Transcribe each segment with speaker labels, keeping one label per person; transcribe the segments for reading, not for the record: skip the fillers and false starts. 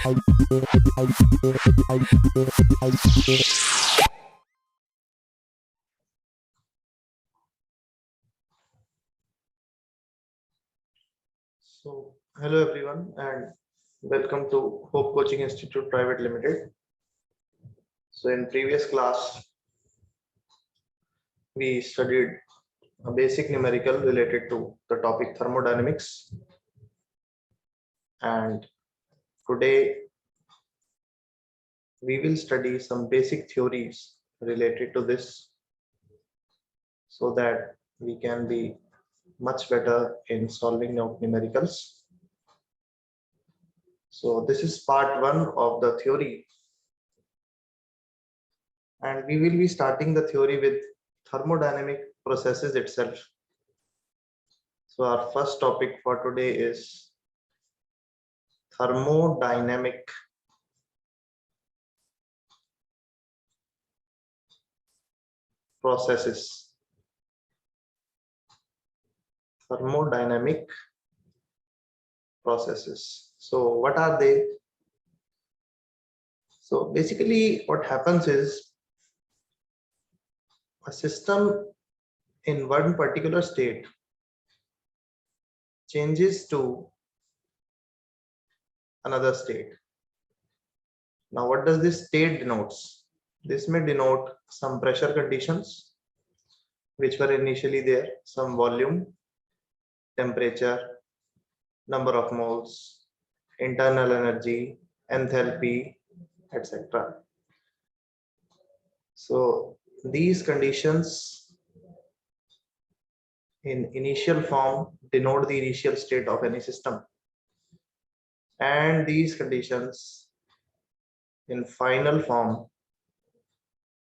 Speaker 1: So, hello everyone and welcome to Hope Coaching Institute Pvt Limited. So, in previous class, we studied a basic numerical related to the topic thermodynamics, and today we will study some basic theories related to this so that we can be much better in solving numericals. So, this is part 1 of the theory, and we will be starting the theory with thermodynamic processes itself. So our first topic for today is thermodynamic processes. Thermodynamic processes. So what are they? So basically what happens is a system in one particular state changes to another state. Now what does this state denotes? This may denote some pressure conditions which were initially there, some volume, temperature, number of moles, internal energy, enthalpy, etc. So these conditions in initial form denote the initial state of any system, and these conditions in final form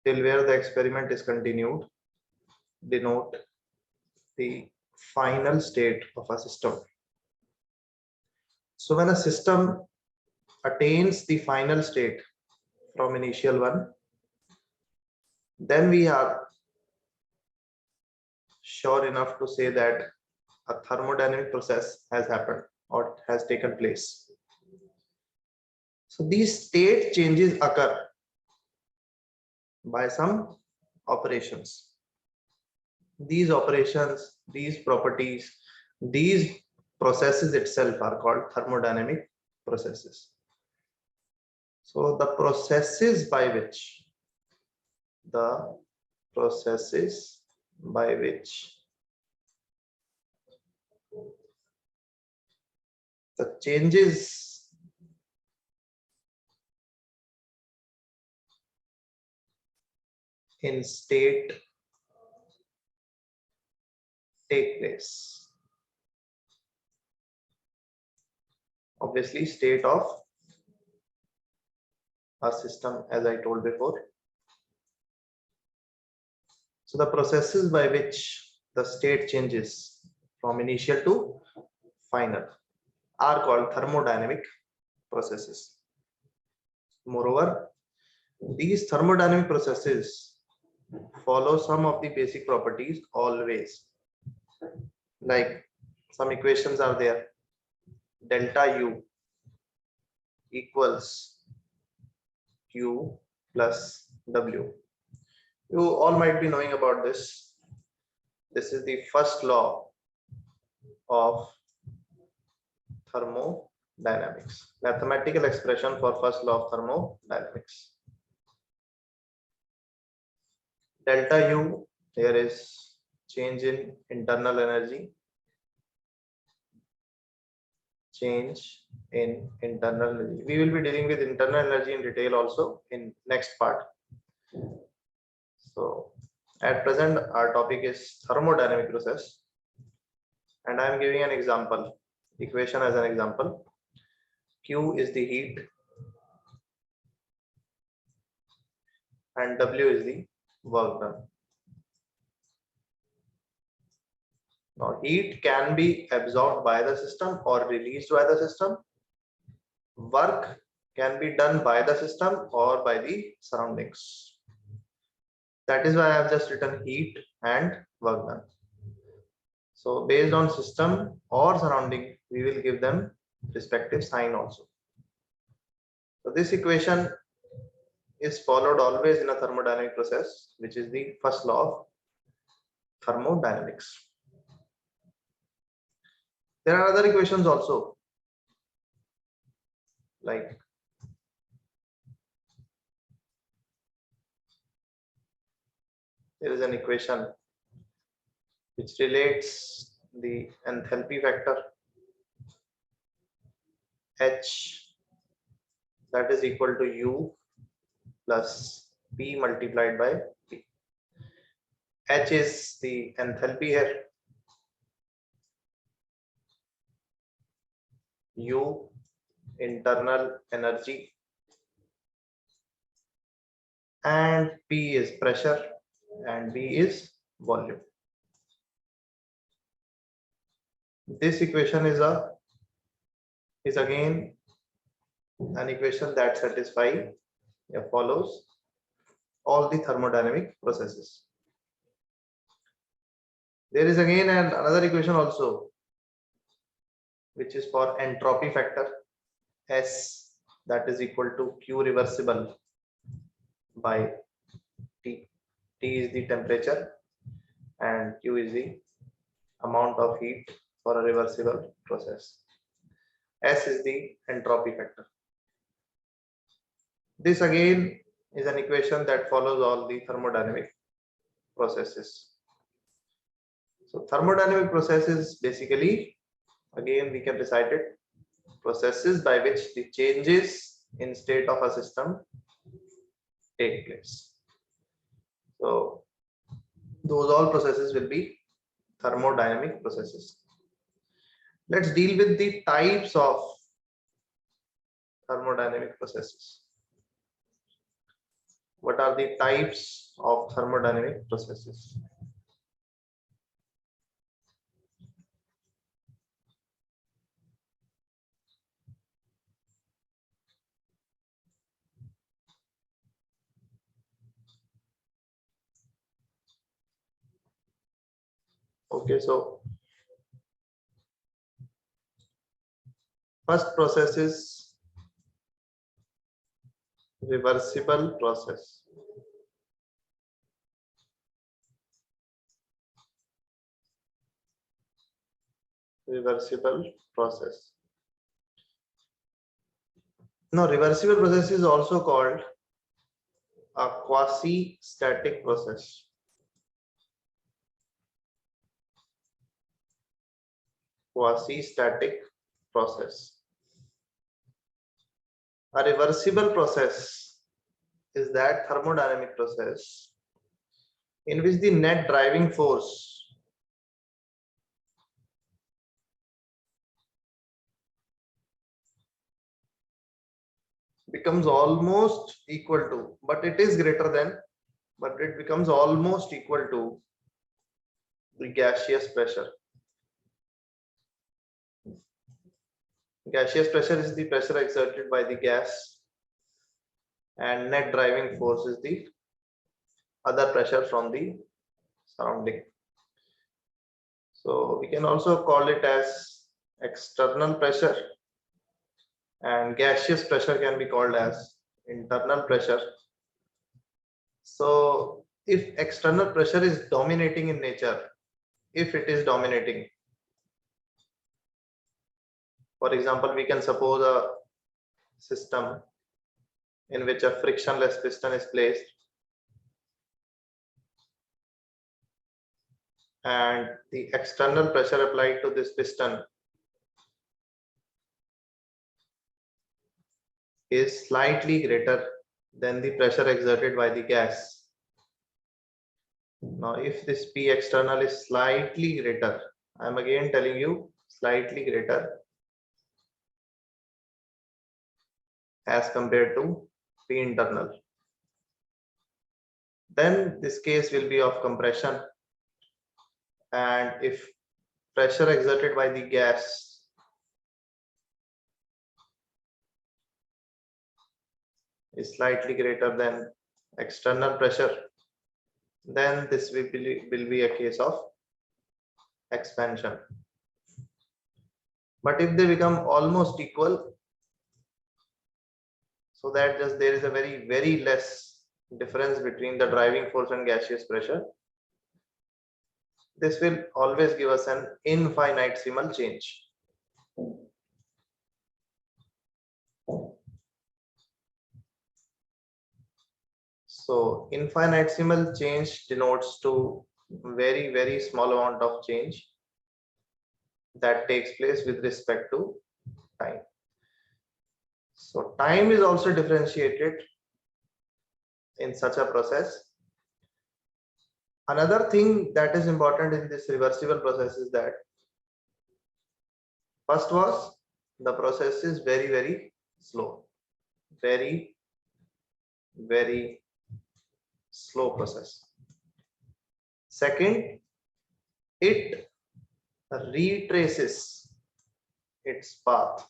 Speaker 1: till where the experiment is continued denote the final state of a system. So when a system attains the final state from initial one, then we are sure enough to say that a thermodynamic process has happened or has taken place. So these state changes occur by some operations. These operations, these properties, these processes itself are called thermodynamic processes. So the processes by which the changes in state take place. Obviously, state of a system, as I told before. So the processes by which the state changes from initial to final are called thermodynamic processes. Moreover, these thermodynamic processes follow some of the basic properties always. Like some equations are there. Delta U equals Q plus W. You all might be knowing about this. This is the first law of thermodynamics, mathematical expression for first law of thermodynamics. Delta U, here is change in internal energy. Change in internal energy. We will be dealing with internal energy in detail also in next part. So at present our topic is thermodynamic process, and I am giving an example, equation as an example. Q is the heat and W is the work done. Now heat can be absorbed by the system or released by the system. Work can be done by the system or by the surroundings. That is why I have just written heat and work done. So based on system or surrounding, we will give them respective sign also. So this equation is followed always in a thermodynamic process, which is the first law of thermodynamics. There are other equations also, like there is an equation which relates the enthalpy factor H, that is equal to U plus P multiplied by P. H is the enthalpy here, U internal energy, and P is pressure and V is volume. This equation is again an equation that satisfies follows all the thermodynamic processes. There is again another equation also, which is for entropy factor S, that is equal to Q reversible by T. T is the temperature and Q is the amount of heat for a reversible process. S is the entropy factor. This again is an equation that follows all the thermodynamic processes. So thermodynamic processes basically, again we can recite it, processes by which the changes in state of a system take place. So those all processes will be thermodynamic processes. Let's deal with the types of thermodynamic processes. What are the types of thermodynamic processes? Okay, so first process is reversible process. Reversible process. Now, reversible process is also called a quasi-static process. Quasi-static process. A reversible process is that thermodynamic process in which the net driving force becomes almost equal to, but it is greater than, but it becomes almost equal to the gaseous pressure. Gaseous pressure is the pressure exerted by the gas, and net driving force is the other pressure from the surrounding. So we can also call it as external pressure, and gaseous pressure can be called as internal pressure. So if external pressure is dominating in nature, if it is dominating, for example, we can suppose a system in which a frictionless piston is placed, and the external pressure applied to this piston is slightly greater than the pressure exerted by the gas. Now, if this P external is slightly greater, I am again telling you slightly greater as compared to P internal, then this case will be of compression. And if pressure exerted by the gas is slightly greater than external pressure, then this will be a case of expansion. But if they become almost equal, so that just there is a very less difference between the driving force and gaseous pressure. This will always give us an infinitesimal change. So infinitesimal change denotes to very small amount of change that takes place with respect to time. So time is also differentiated in such a process. Another thing that is important in this reversible process is that first was the process is very slow, very slow process. Second, it retraces its path.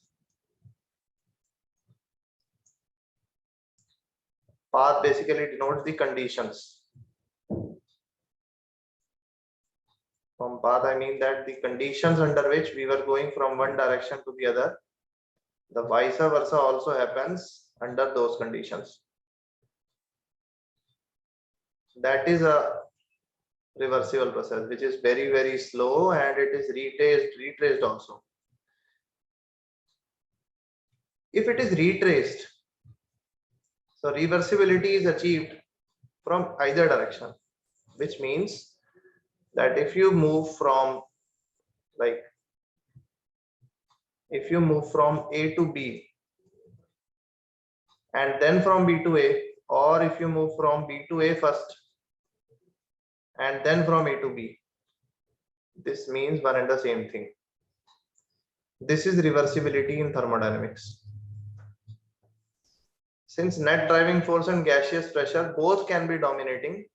Speaker 1: Path basically denotes the conditions. From path, I mean that the conditions under which we were going from one direction to the other, the vice versa also happens under those conditions. That is a reversible process, which is very slow, and it is retraced also. If it is retraced, so reversibility is achieved from either direction, which means that if you move from A to B and then from B to A, or if you move from B to A first and then from A to B, this means one and the same thing. This is reversibility in thermodynamics. Since net driving force and gaseous pressure both can be dominating,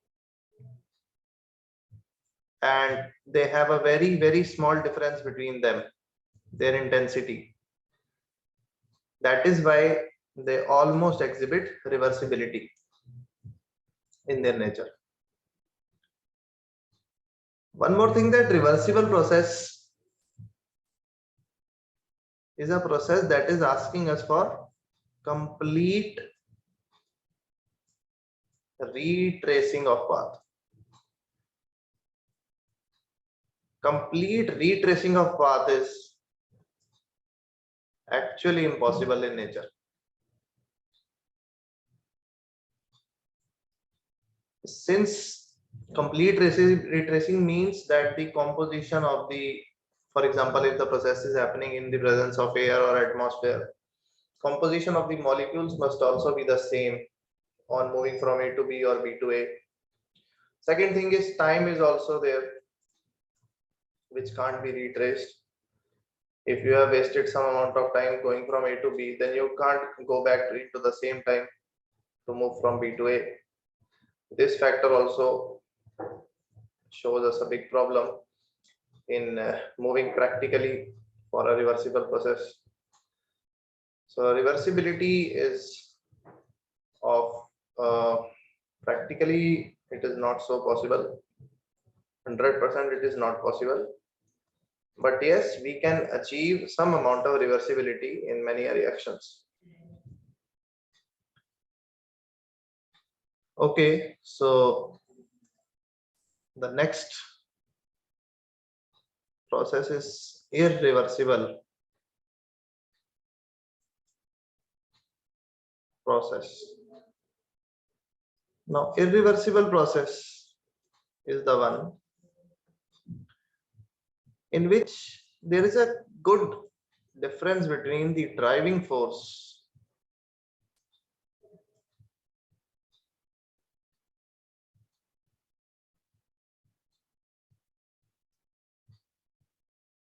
Speaker 1: and they have a very small difference between them, their intensity. That is why they almost exhibit reversibility in their nature. One more thing, that reversible process is a process that is asking us for complete retracing of path. Complete retracing of path is actually impossible in nature. Since complete retracing means that the composition of the, for example, if the process is happening in the presence of air or atmosphere, composition of the molecules must also be the same on moving from A to B or B to A. Second thing is time is also there, which can't be retraced. If you have wasted some amount of time going from A to B, then you can't go back into the same time to move from B to A. This factor also shows us a big problem in moving practically for a reversible process. So reversibility is of practically it is not so possible. 100% it is not possible. But yes, we can achieve some amount of reversibility in many reactions. Okay, so the next process is irreversible process. Now, irreversible process is the one in which there is a good difference between the driving force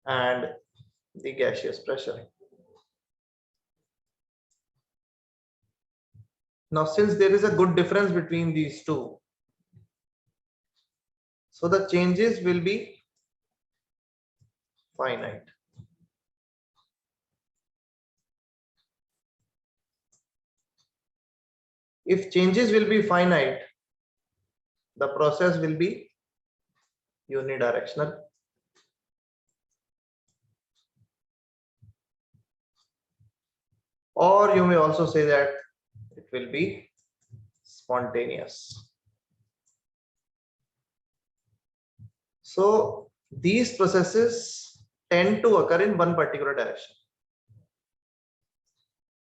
Speaker 1: and the gaseous pressure. Now, since there is a good difference between these two, so the changes will be finite. If changes will be finite, the process will be unidirectional. Or you may also say that It will be spontaneous. So these processes tend to occur in one particular direction.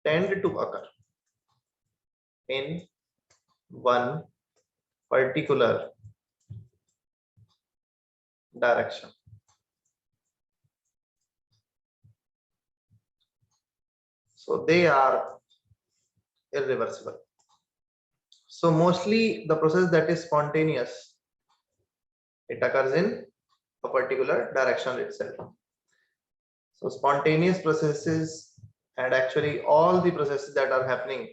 Speaker 1: Tend to occur in one particular direction. So they are irreversible. So mostly the process that is spontaneous, it occurs in a particular direction itself. So spontaneous processes, and actually all the processes that are happening,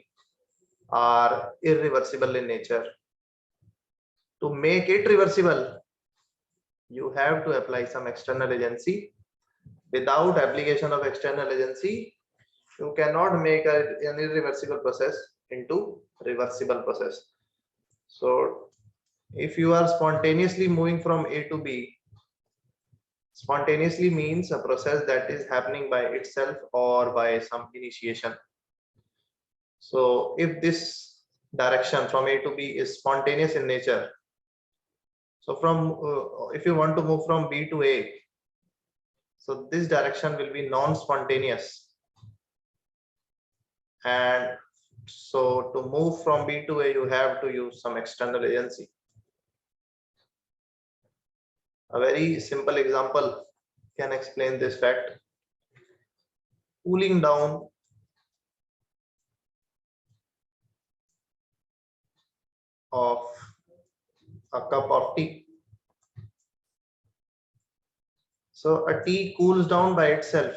Speaker 1: are irreversible in nature. To make it reversible, you have to apply some external agency. Without application of external agency, you cannot make an irreversible process into reversible process. So if you are spontaneously moving from A to B, spontaneously means a process that is happening by itself or by some initiation. So if this direction from A to B is spontaneous in nature, so from if you want to move from B to A, so this direction will be non-spontaneous, and so to move from B to A, you have to use some external agency. A very simple example can explain this fact. Cooling down of a cup of tea. So a tea cools down by itself,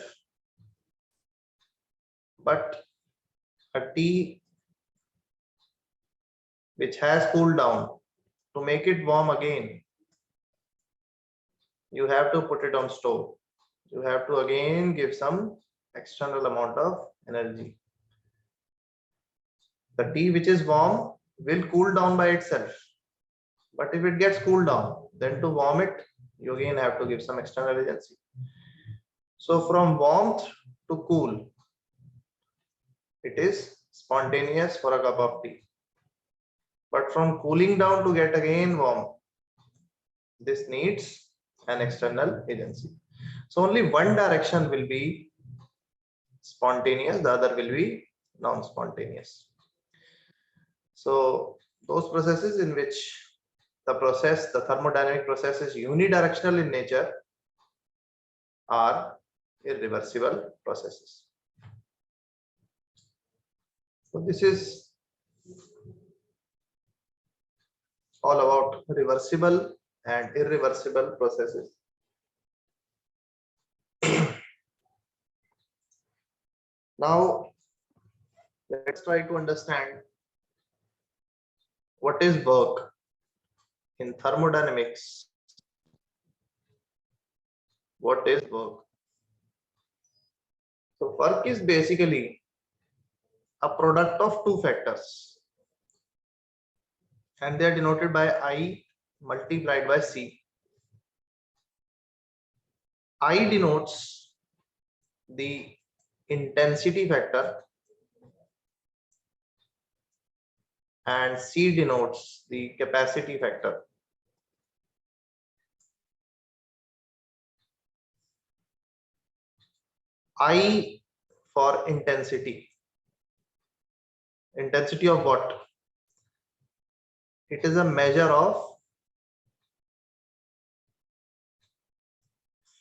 Speaker 1: but a tea which has cooled down, to make it warm again, you have to put it on stove. You have to again give some external amount of energy. The tea which is warm will cool down by itself, but if it gets cooled down, then to warm it, you again have to give some external agency. So from warmth to cool, it is spontaneous for a cup of tea. But from cooling down to get again warm, this needs an external agency. So only one direction will be spontaneous, the other will be non-spontaneous. So those processes in which the thermodynamic process is unidirectional in nature, are irreversible processes. So this is all about reversible and irreversible processes. Now let's try to understand what is work in thermodynamics. What is work? So work is basically a product of two factors, and they are denoted by I multiplied by C. I denotes the intensity factor and C denotes the capacity factor. I for intensity. Intensity of what? It is a measure of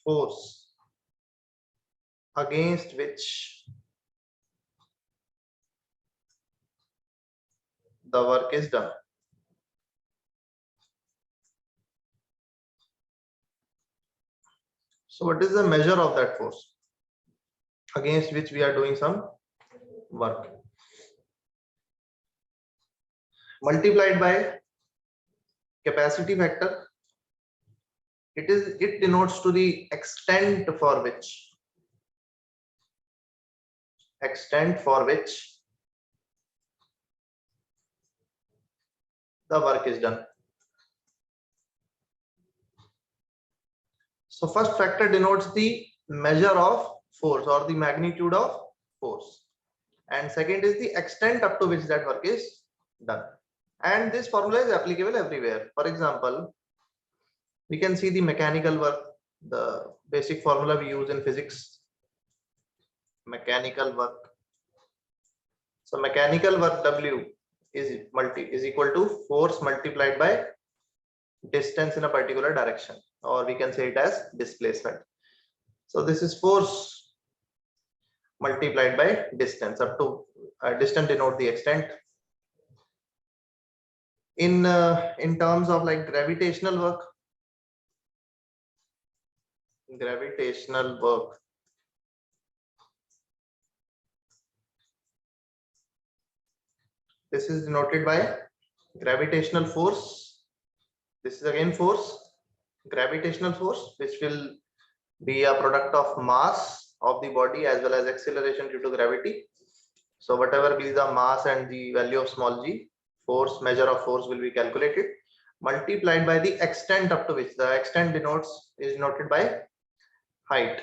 Speaker 1: force against which the work is done. So what is the measure of that force against which we are doing some work? Multiplied by capacity factor. It denotes to the extent for which the work is done. So first factor denotes the measure of force or the magnitude of force. and second is the extent up to which that work is done. And this formula is applicable everywhere. For example, we can see the mechanical work, the basic formula we use in physics, mechanical work. So mechanical work W is equal to force multiplied by distance in a particular direction, or we can say it as displacement. So this is force multiplied by distance. Up to distance denote the extent. In terms of like gravitational work, this is denoted by gravitational force. This is again force, gravitational force, which will be a product of mass of the body as well as acceleration due to gravity. So whatever be the mass and the value of small g, force, measure of force will be calculated, multiplied by the extent up to which, the extent is denoted by height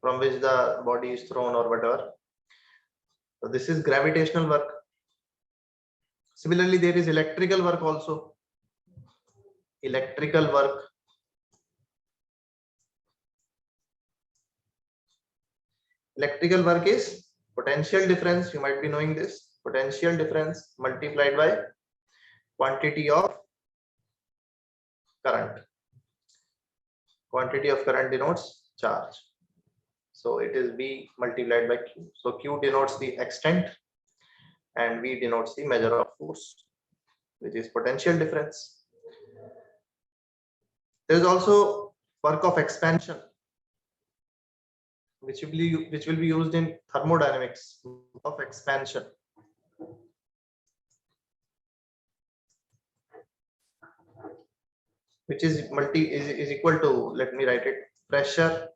Speaker 1: from which the body is thrown or whatever. So this is gravitational work. Similarly, there is electrical work also. Electrical work. Electrical work is potential difference. You might be knowing this. Potential difference multiplied by quantity of current. Quantity of current denotes charge. So it is V multiplied by Q. So Q denotes the extent and V denotes the measure of force, which is potential difference. There is also work of expansion, which will be used in thermodynamics, of expansion. Which is equal to, let me write it, pressure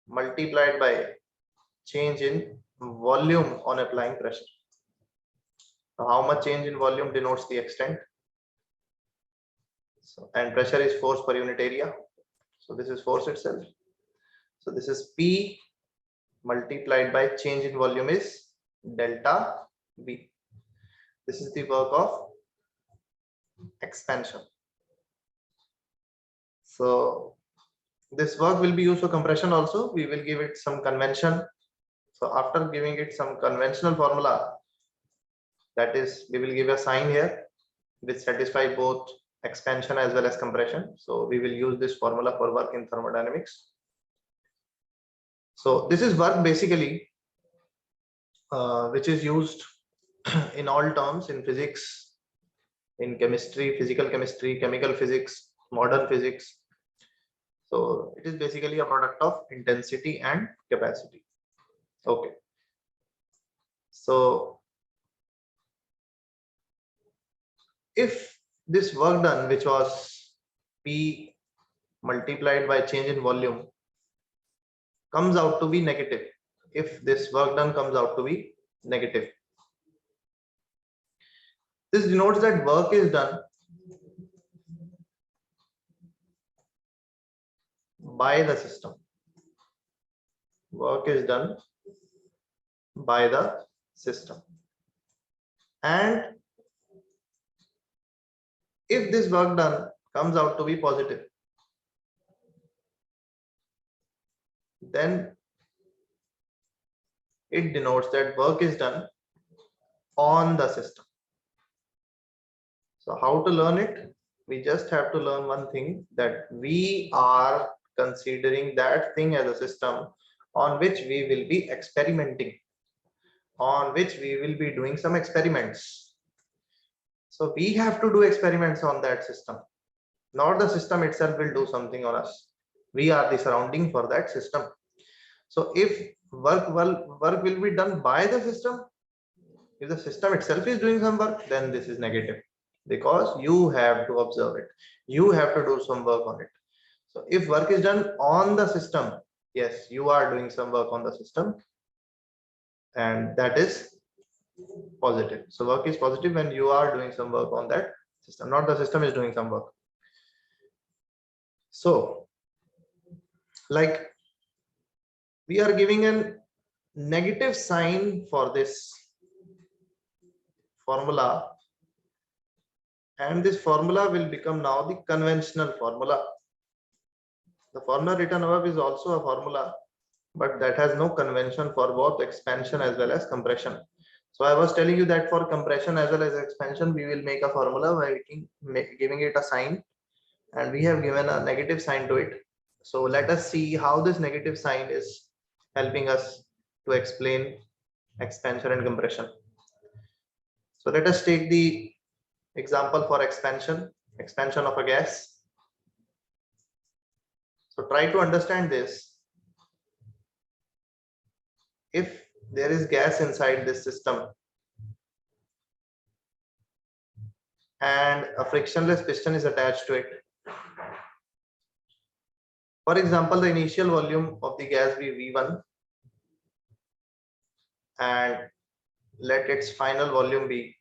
Speaker 1: multiplied by change in volume on applying pressure. So how much change in volume denotes the extent. So, and pressure is force per unit area. So this is force itself. So this is P multiplied by change in volume is delta V. This is the work of expansion. So this work will be used for compression also. We will give it some convention. So after giving it some conventional formula, that is, we will give a sign here which satisfy both expansion as well as compression. So we will use this formula for work in thermodynamics. So this is work basically which is used in all terms in physics, in chemistry, physical chemistry, chemical physics, modern physics. So it is basically a product of intensity and capacity. Okay. So if this work done, which was P multiplied by change in volume, comes out to be negative, if this work done comes out to be negative, this denotes that work is done by the system. Work is done by the system. And if this work done comes out to be positive, then it denotes that work is done on the system. So how to learn it? We just have to learn one thing, that we are considering that thing as a system on which we will be experimenting, on which we will be doing some experiments. So we have to do experiments on that system, not the system itself will do something on us. We are the surrounding for that system. So if work will be done by the system, if the system itself is doing some work, then this is negative, because you have to observe it, you have to do some work on it. So if work is done on the system, yes, you are doing some work on the system, and that is positive. So work is positive when you are doing some work on that system, not the system is doing some work. So like we are giving an negative sign for this formula, and this formula will become now the conventional formula. The formula written above is also a formula, but that has no convention for both expansion as well as compression. So I was telling you that for compression as well as expansion, we will make a formula by giving it a sign, and we have given a negative sign to it. So let us see how this negative sign is helping us to explain expansion and compression. So let us take the example for expansion of a gas. So try to understand this. If there is gas inside this system and a frictionless piston is attached to it. For example, the initial volume of the gas be V1 and let its final volume be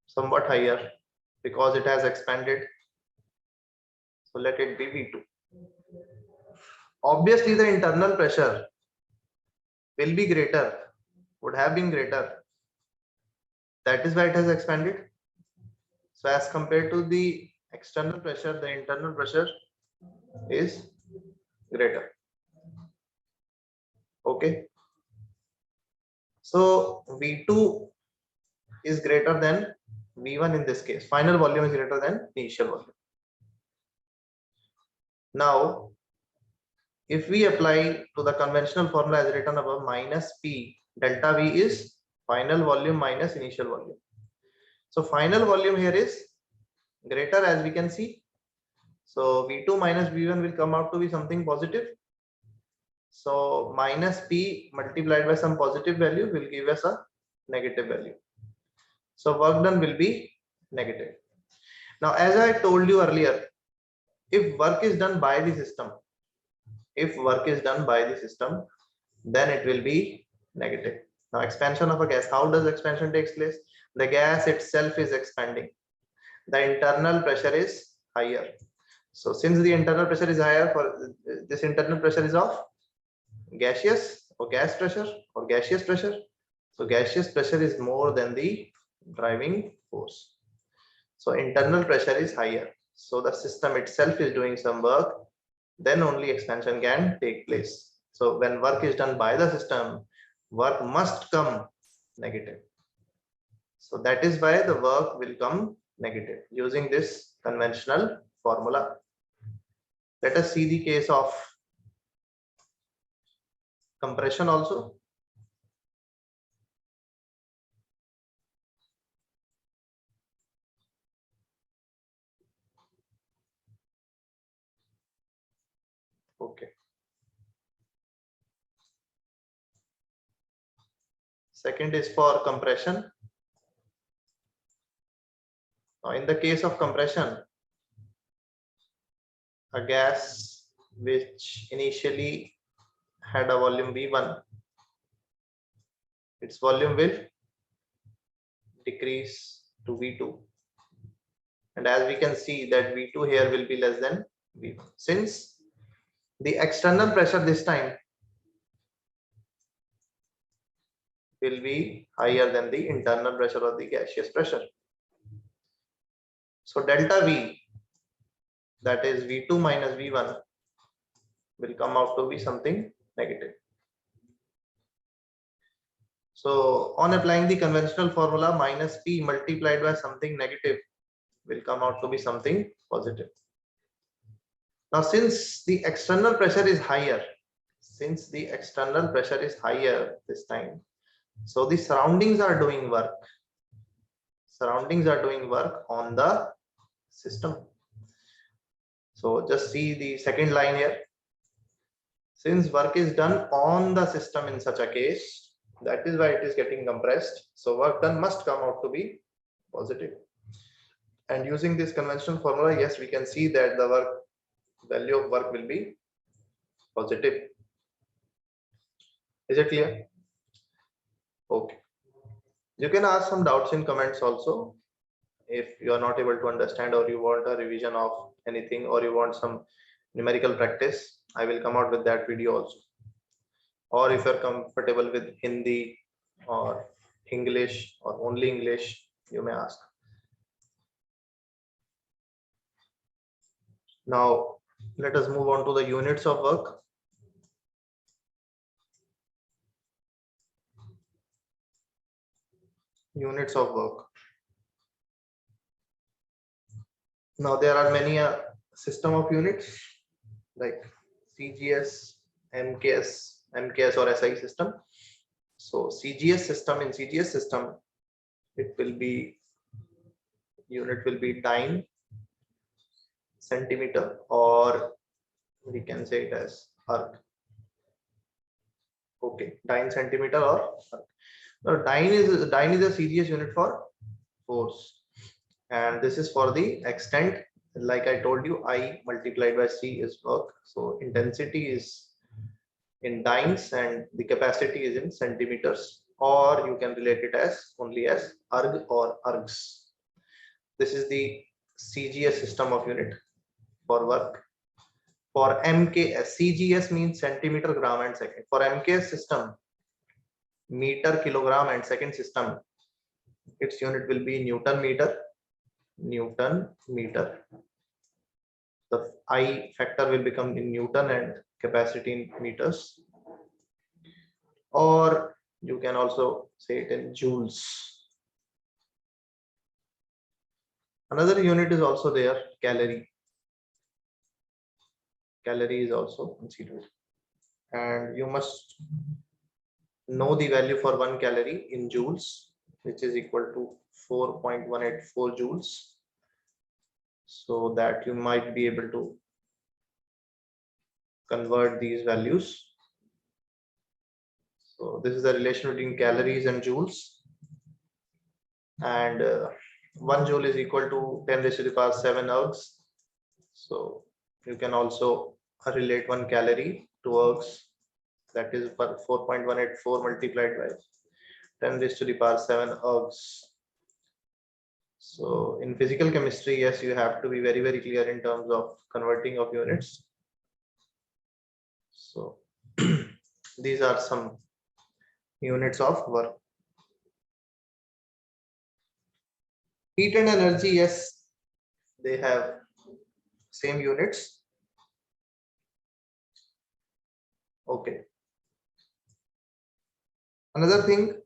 Speaker 1: somewhat higher because it has expanded. So let it be V2. Obviously, the internal pressure will be greater, would have been greater. That is why it has expanded. So as compared to the external pressure, the internal pressure is greater. Okay. So V2 is greater than V1 in this case. Final volume is greater than initial volume. Now, if we apply to the conventional formula as written above, minus P delta V is final volume minus initial volume. So final volume here is greater, as we can see. So V2 minus V1 will come out to be something positive. So minus P multiplied by some positive value will give us a negative value. So work done will be negative. Now, as I told you earlier, if work is done by the system, then it will be negative. Now, expansion of a gas, how does expansion takes place? The gas itself is expanding. The internal pressure is higher. So since the internal pressure is higher, for this internal pressure is of gaseous or gas pressure or gaseous pressure. So gaseous pressure is more than the driving force. So internal pressure is higher. So the system itself is doing some work, then only expansion can take place. So when work is done by the system, work must come negative. So that is why the work will come negative using this conventional formula. Let us see the case of compression also. Okay. Second is for compression. Now, in the case of compression, a gas which initially had a volume V1, its volume will decrease to V2. And as we can see that V2 here will be less than V1. Since the external pressure this time will be higher than the internal pressure or the gaseous pressure. So delta V, that is V2 minus V1, will come out to be something negative. So on applying the conventional formula, minus P multiplied by something negative will come out to be something positive. Now, since the external pressure is higher, this time, so the surroundings are doing work. On the system. So just see the second line here. Since work is done on the system in such a case, that is why it is getting compressed. So work done must come out to be positive. And using this conventional formula, yes, we can see that the value of work will be positive. Is it clear? Okay. You can ask some doubts in comments also. If you are not able to understand or you want a revision of anything or you want some numerical practice, I will come out with that video also. Or if you're comfortable with Hindi or English or only English, you may ask. Now, let us move on to the units of work. Units of work. Now, there are many system of units like CGS, MKS or SI system. So CGS system, in CGS system, it will be, unit will be dyne, centimeter, or we can say it as arc. Okay, dyne, centimeter, or arc. Now dyne is a CGS unit for force, and this is for the extent. Like I told you, I multiplied by C is work. So intensity is in dynes and the capacity is in centimeters, or you can relate it as only as erg or ergs. This is the CGS system of unit for work. For MKS, CGS means centimeter, gram and second. For MKS system, meter, kilogram and second system, its unit will be Newton meter. Newton meter. The I factor will become in Newton and capacity in meters. Or you can also say it in joules. Another unit is also there, calorie. Calorie is also considered. And you must know the value for 1 calorie in joules, which is equal to 4.184 joules. So that you might be able to convert these values. So this is the relation between calories and joules. And 1 joule is equal to 10 raised to the power 7 ergs. So you can also relate 1 calorie to ergs, that is 4.184 multiplied by 10 raised to the power 7 ergs. So in physical chemistry, yes, you have to be very, very clear in terms of converting of units. So these are some units of work. Heat and energy, yes, they have same units. Okay. Another thing,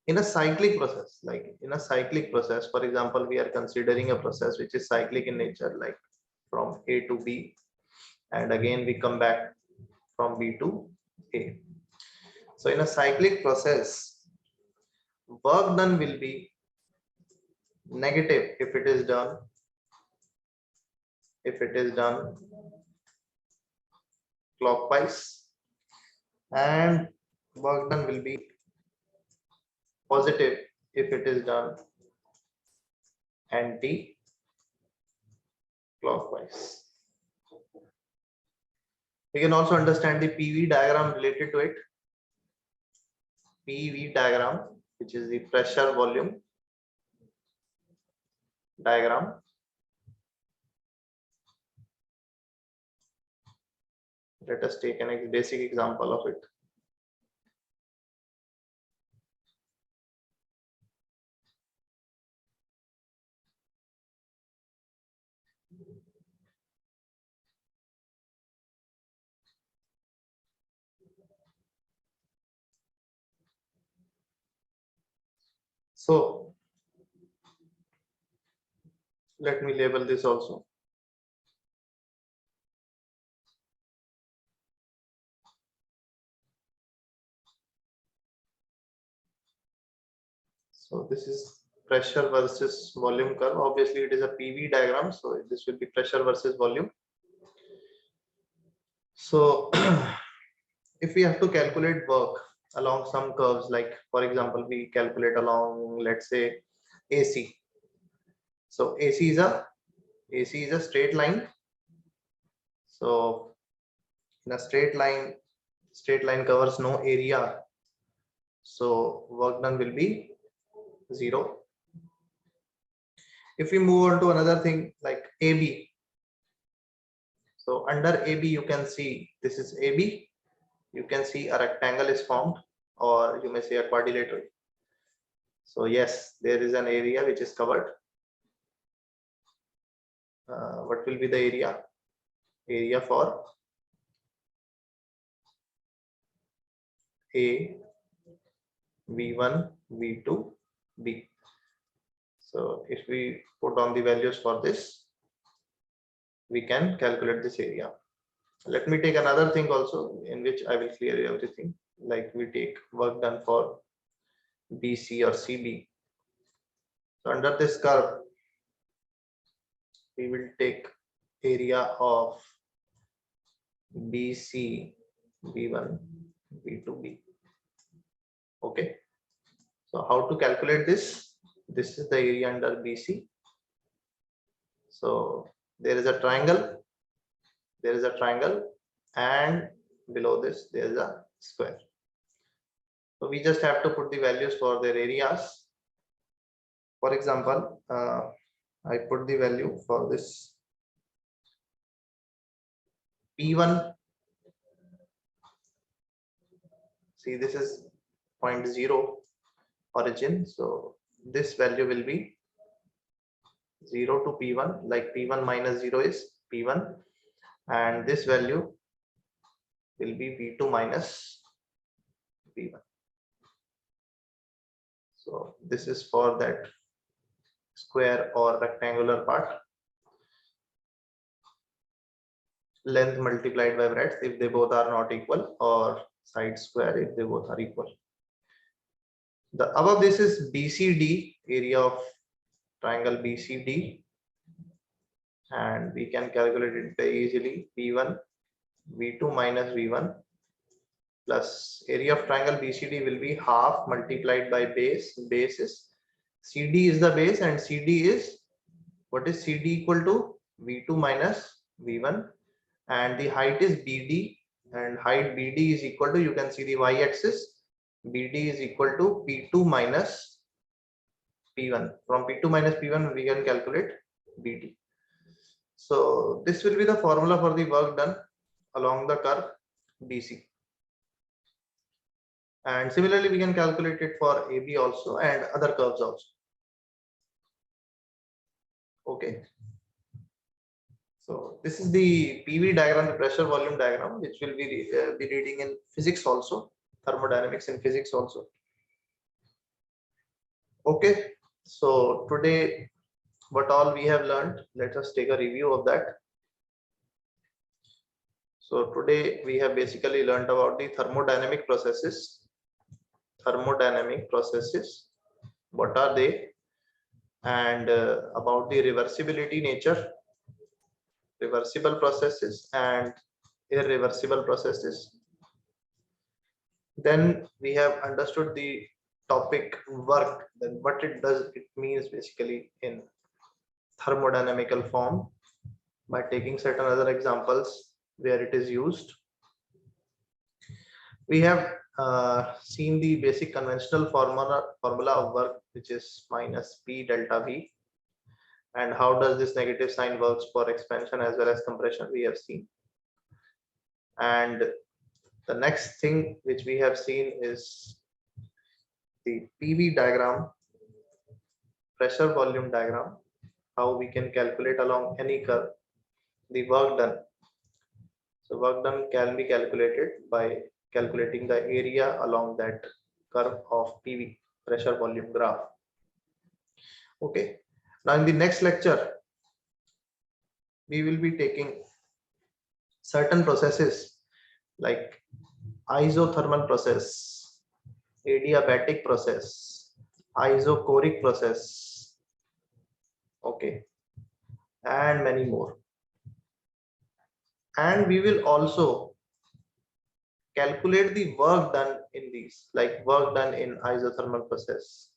Speaker 1: in a cyclic process, for example, we are considering a process which is cyclic in nature, like from A to B, and again we come back from B to A. So in a cyclic process, work done will be negative if it is done clockwise, and work done will be positive if it is done anti-clockwise. We can also understand the PV diagram related to it. PV diagram, which is the pressure volume diagram. Let us take a basic example of it. So let me label this also. So this is pressure versus volume curve. Obviously it is a PV diagram, so this will be pressure versus volume. So if we have to calculate work along some curves, like for example, we calculate along, let's say, AC. So AC is a straight line. So in a straight line covers no area. So work done will be 0. If we move on to another thing like AB. So under AB, you can see this is AB. You can see a rectangle is formed, or you may say a quadrilateral. So yes, there is an area which is covered. What will be the area? Area for A, V1, V2, B. So if we put on the values for this, we can calculate this area. Let me take another thing also in which I will clear you everything. Like we take work done for BC or CB. So under this curve, we will take area of BC, B1, B2, B. Okay. So how to calculate this? This is the area under BC. So there is a triangle. There is a triangle, and below this there is a square. So we just have to put the values for their areas. For example, I put the value for this P1. See, this is 0.0 origin. So this value will be 0 to P1, like P1 minus 0 is P1, and this value will be V2 minus P1. So this is for that square or rectangular part. Length multiplied by breadth if they both are not equal, or side square if they both are equal. The above this is BCD, area of triangle BCD, and we can calculate it very easily. V1, V2 minus V1 plus area of triangle BCD will be half multiplied by base. Base is CD is the base, and CD is, what is CD equal to? V2 minus V1, and the height is BD, and height BD is equal to, you can see the y-axis, BD is equal to P2 minus P1. From P2 minus P1 we can calculate BD. So this will be the formula for the work done along the curve BC. And similarly we can calculate it for AB also and other curves also. Okay. So this is the PV diagram, the pressure volume diagram, which will be reading in physics also, thermodynamics in physics also. Okay. So today, what all we have learned, let us take a review of that. So today we have basically learned about the thermodynamic processes. Thermodynamic processes, what are they? And about the reversibility nature, reversible processes and irreversible processes. Then we have understood the topic work, then what it does, it means basically in thermodynamical form by taking certain other examples where it is used. We have seen the basic conventional formula of work, which is minus P delta V, and how does this negative sign works for expansion as well as compression we have seen. And the next thing which we have seen is the PV diagram, pressure volume diagram, how we can calculate along any curve the work done. So work done can be calculated by calculating the area along that curve of PV, pressure volume graph. Okay. Now in the next lecture, we will be taking certain processes like isothermal process, adiabatic process, isochoric process, okay, and many more. And we will also calculate the work done in these, like work done in isothermal process,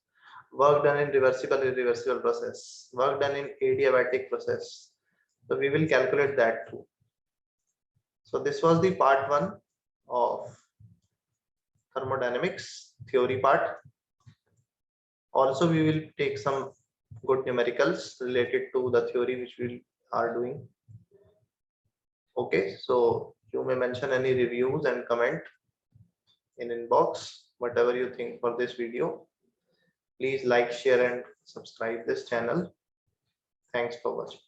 Speaker 1: work done in reversible irreversible process, work done in adiabatic process. So we will calculate that too. So this was the part 1 of thermodynamics theory part. Also we will take some good numericals related to the theory which we are doing. Okay, so you may mention any reviews and comment in inbox, whatever you think for this video. Please like, share and subscribe this channel. Thanks for watching.